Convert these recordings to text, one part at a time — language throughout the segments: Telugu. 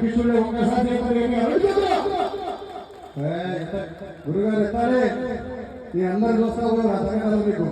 అధ్యక్షుడే ఒక్కసారి గురుగారు ఎత్తాలే మీ అందరు చూస్తావు నా సంగతి మీకు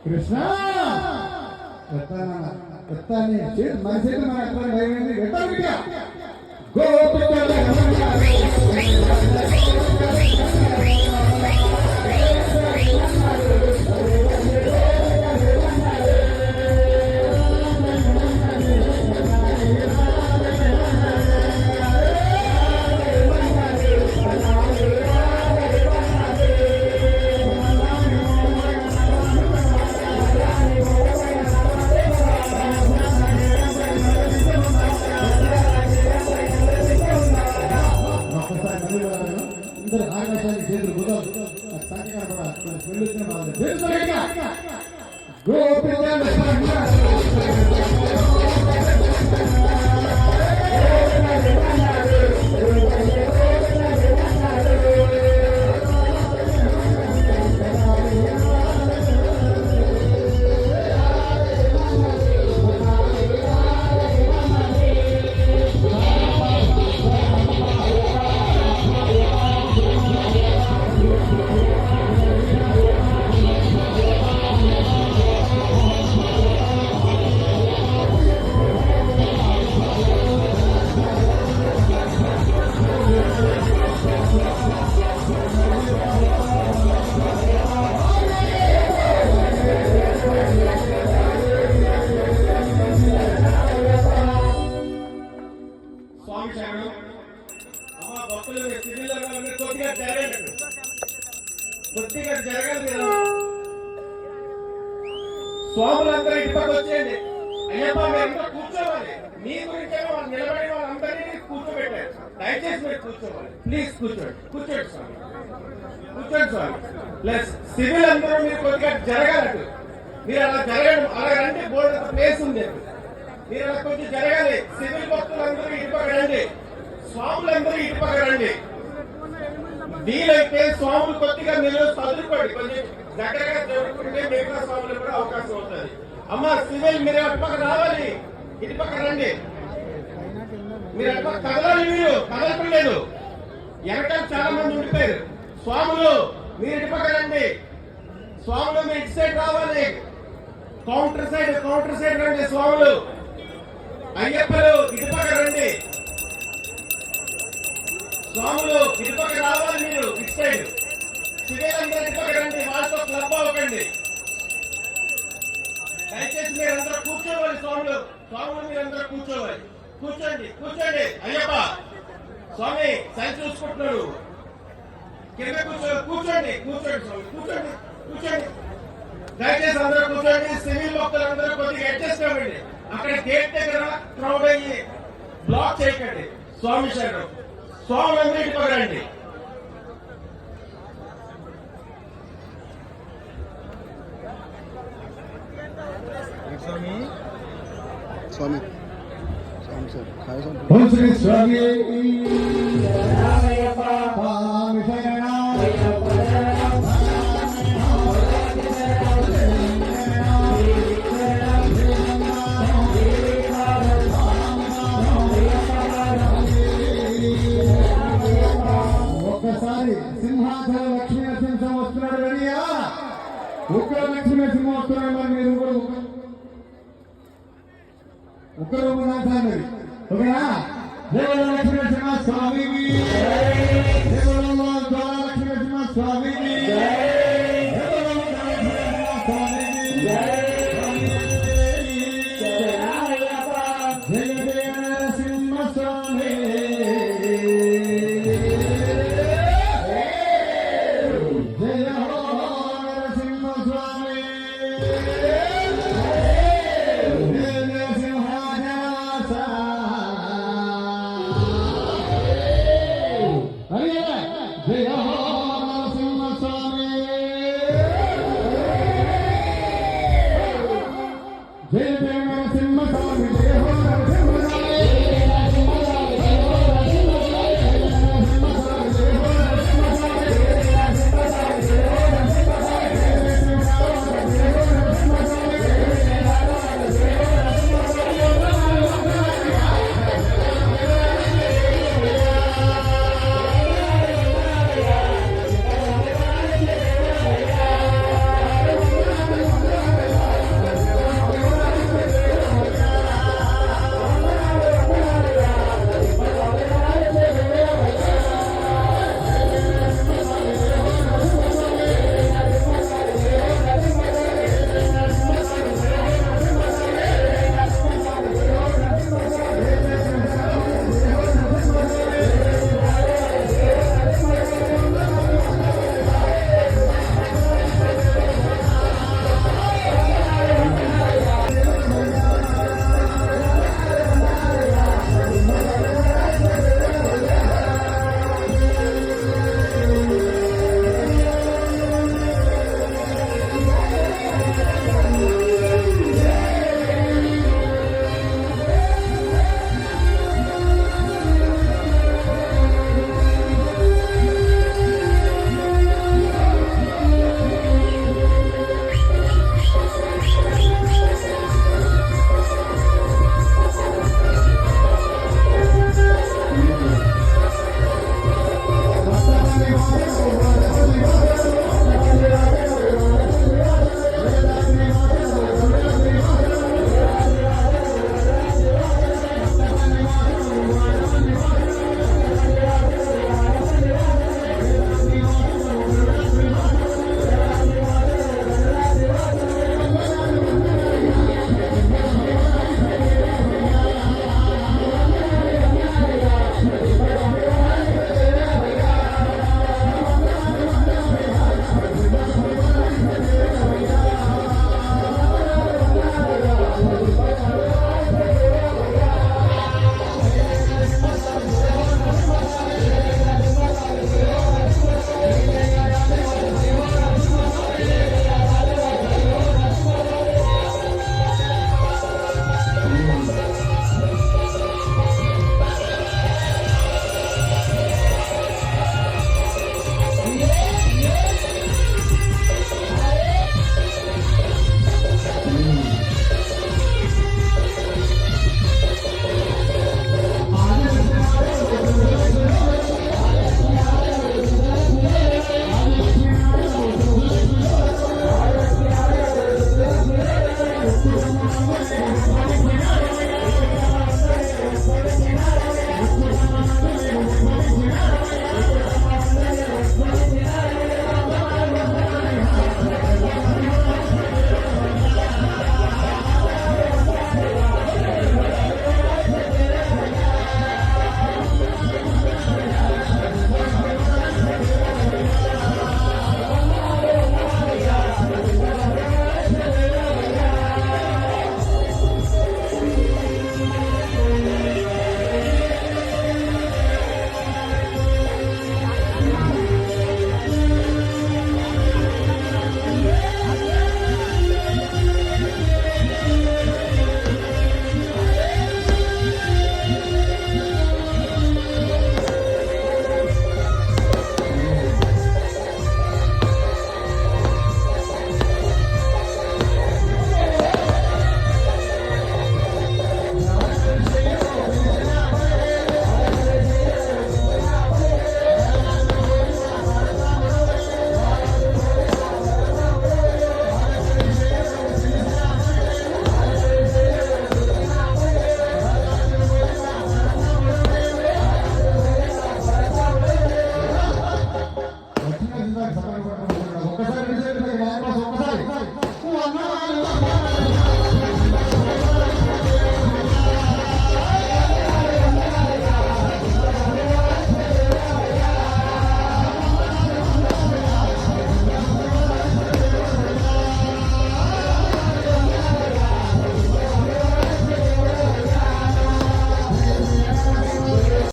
కృష్ణ ఆకాశానికి చేతులు బుధాలు కొద్దిగా జరగాలి. స్వాములందరూ ఇటుపక్క వచ్చేయండి. అయ్యప్ప మీరంతా కూర్చోవాలి. మీ గురించేమో వాళ్ళు నిలబడి వాళ్ళందరినీ కూర్చోబెట్టారు. దయచేసి మీరు కూర్చోవాలి. ప్లీజ్ కూర్చోండి. కూర్చోండి స్వామి, కూర్చోండి స్వామి. ప్లస్ సివిల్ అందరూ మీరు కొద్దిగా జరగాలి. మీరు అలా జరగడం అలా రండి. బోర్డు ప్లేస్ ఉంది. మీరు అలా కొంచెం జరగాలి. సివిల్ భక్తులందరూ ఇటుపక్క రండి. స్వాములందరూ ఇటుపక్క రండి. వీలైతే స్వాములు కొద్దిగా మీరు చదువుకోండి. కొంచెం దగ్గరగా చదువుకుంటే మిగతా స్వాములు కూడా అవకాశం అవుతుంది. అమ్మ సివిల్ మీరు అటుపక్క రావాలి. ఇటుపక్క రండి. మీరు అటుపక్క కదలాలి. మీరు కదలట్లేదు. వెనకాల చాలా మంది ఉండిపోయారు. స్వాములు మీరు ఇటుపక్క రండి. స్వాములు మీరు ఇటు సైడ్ రావాలి. కౌంటర్ సైడ్ రండి. స్వాములు అయ్యప్పలు ఇటుపక్క రండి. స్వాములు ఇటుపక్క రావాలి. మీరు ఇటు సైడ్ సివేలందరూ ఇటుపక్క రండి. వాళ్ళతో క్లబ్ అవ్వకండి. దయచేసి మీరందరూ కూర్చోవాలి. స్వాములు మీరందరూ కూర్చోవాలి. కూర్చోండి. అయ్యప్ప స్వామి సరి చూసుకుంటున్నాడు. కింద కూర్చోండి. స్వామి దయచేసి అందరూ కూర్చోండి. సివిల్ భక్తులందరూ కొద్దిగా అడ్జస్ట్ అవ్వండి. అక్కడ గేట్ దగ్గర క్రౌడ్ అయ్యి బ్లాక్ చేయకండి. స్వామి శరణం. స్వాములందరూ ఇటుపక్క రండి. స్వామి स्वामी स्वामी सर काय सांगतो ओम श्री स्वामी स्वामी शरण ఒక్కసారి సింహాచల లక్ష్మీ నరసింహ వస్తున్నాడు రెడీయా ఉగ్ర లక్ష్మీ నరసింహ వస్తున్నాడు మరి మీరు కూడా ఉగ్ర ఉన్నారు ఓకేనా జయ లక్ష్మీ నరసింహ స్వామికి జయ లక్ష్మీ నరసింహ స్వామికి జయ